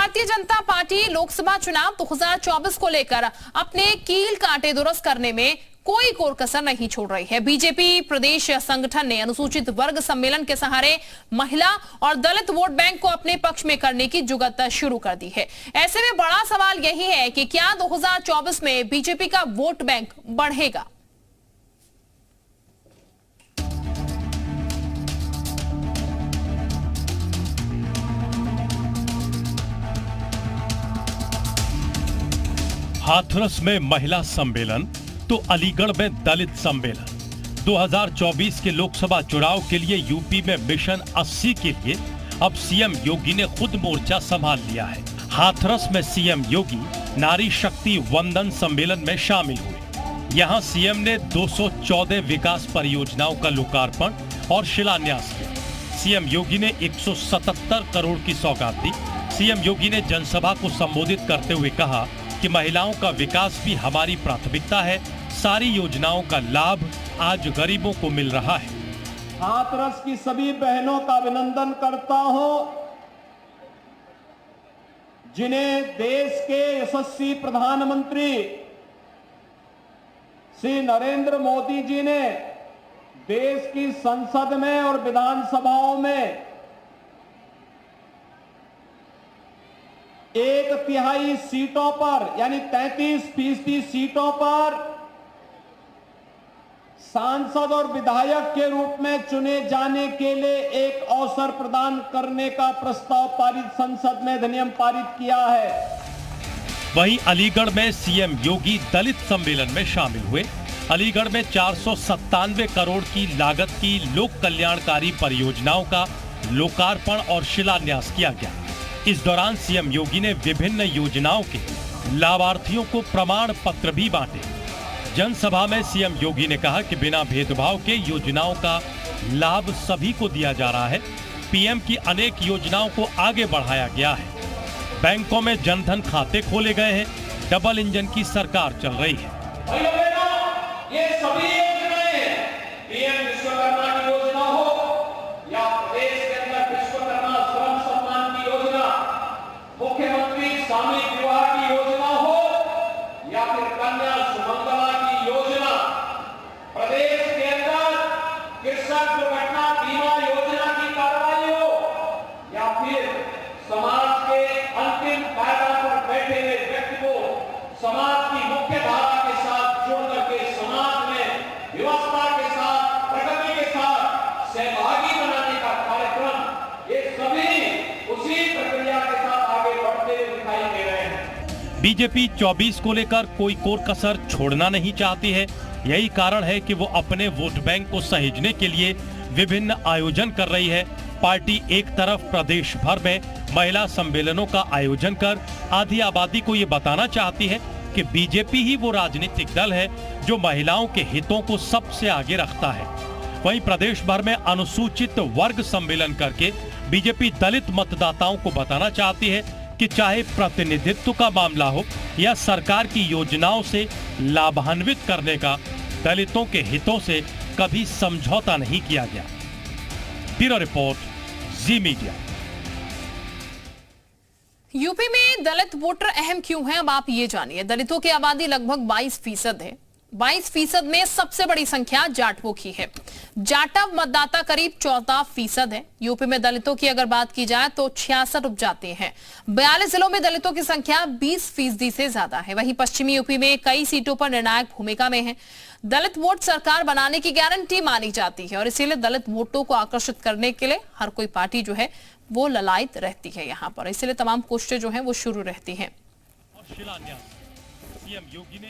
Bharatiya Janata party Lok Sabha चुनाव 2024 को लेकर अपने कील कांटे दुरुस्त करने में कोई कोर कसर नहीं छोड़ रही है। बीजेपी प्रदेश संगठन ने अनुसूचित वर्ग सम्मेलन के सहारे महिला और दलित वोट बैंक को अपने पक्ष में करने की जुगत शुरू कर दी है। ऐसे में बड़ा सवाल यही है कि क्या 2024 में बीजेपी का वोट बैंक बढ़ेगा? हाथरस में महिला सम्मेलन तो अलीगढ़ में दलित सम्मेलन। 2024 के लोकसभा चुनाव के लिए यूपी में मिशन 80 के लिए अब सीएम योगी ने खुद मोर्चा संभाल लिया है। हाथरस में सीएम योगी नारी शक्ति वंदन सम्मेलन में शामिल हुए। यहां सीएम ने 214 विकास परियोजनाओं का लोकार्पण और शिलान्यास किया। सीएम योगी ने 177 करोड़ की सौगात दी। सीएम योगी ने जनसभा को संबोधित करते हुए कहा कि महिलाओं का विकास भी हमारी प्राथमिकता है। सारी योजनाओं का लाभ आज गरीबों को मिल रहा है। हाथरस की सभी बहनों का अभिनंदन करता हूं, जिन्हें देश के यशस्वी प्रधानमंत्री श्री नरेंद्र मोदी जी ने देश की संसद में और विधानसभाओं में 1/3 सीटों पर यानी 33% सीटों पर सांसद और विधायक के रूप में चुने जाने के लिए एक अवसर प्रदान करने का प्रस्ताव पारित संसद में अधिनियम पारित किया है। वहीं अलीगढ़ में सीएम योगी दलित सम्मेलन में शामिल हुए। अलीगढ़ में 497 करोड़ की लागत की लोक कल्याणकारी परियोजनाओं का लोकार्पण और शिलान्यास किया गया। इस दौरान सीएम योगी ने विभिन्न योजनाओं के लाभार्थियों को प्रमाण पत्र भी बांटे। जनसभा में सीएम योगी ने कहा कि बिना भेदभाव के योजनाओं का लाभ सभी को दिया जा रहा है। पीएम की अनेक योजनाओं को आगे बढ़ाया गया है। बैंकों में जनधन खाते खोले गए हैं। डबल इंजन की सरकार चल रही है। ये सभी योजनाएं पीएम विश्वकर्मा की योजना हो या प्रदेश के अंदर विश्वकर्मा श्रम सम्मान की योजना, मुख्यमंत्री सामूहिक विवाह की योजना हो या फिर कन्या सुमंगला की योजना, प्रदेश के अंदर कृषक दुर्घटना बीमा योजना की कार्रवाई हो या फिर समाज के अंतिम पायदान पर बैठे हुए व्यक्ति को समाज की मुख्य धारा के साथ जोड़ करके समाज में व्यवस्था के साथ, प्रगति के साथ सहभागी बनाने का कार्यक्रम, ये सभी उसी प्रक्रिया के साथ आगे बढ़ते हुए दिखाई दे रहे हैं। बीजेपी 24 को लेकर कोई कोर कसर छोड़ना नहीं चाहती है। यही कारण है कि वो अपने वोट बैंक को सहेजने के लिए विभिन्न आयोजन कर रही है। पार्टी एक तरफ प्रदेश भर में महिला सम्मेलनों का आयोजन कर आधी आबादी को ये बताना चाहती है कि बीजेपी ही वो राजनीतिक दल है जो महिलाओं के हितों को सबसे आगे रखता है। वहीं प्रदेश भर में अनुसूचित वर्ग सम्मेलन करके बीजेपी दलित मतदाताओं को बताना चाहती है कि चाहे प्रतिनिधित्व का मामला हो या सरकार की योजनाओं से लाभान्वित करने का, दलितों के हितों से कभी समझौता नहीं किया गया। ब्यूरो रिपोर्ट, जी मीडिया। यूपी में दलित वोटर अहम क्यों हैं, अब आप ये जानिए। दलितों की आबादी लगभग 22% है। 22% में सबसे बड़ी संख्या जाटवों की है। जाटव मतदाता करीब 14% है। यूपी में दलितों की अगर बात की जाए तो 66 उपजाति हैं। 42 जिलों में दलितों की संख्या 20% से ज्यादा है। वहीं पश्चिमी यूपी में कई सीटों पर निर्णायक भूमिका में है। दलित वोट सरकार बनाने की गारंटी मानी जाती है और इसीलिए दलित वोटों को आकर्षित करने के लिए हर कोई पार्टी जो है वो ललायत रहती है यहाँ पर। इसलिए तमाम कोशिशें जो हैं वो शुरू रहती हैं। सीएम योगी ने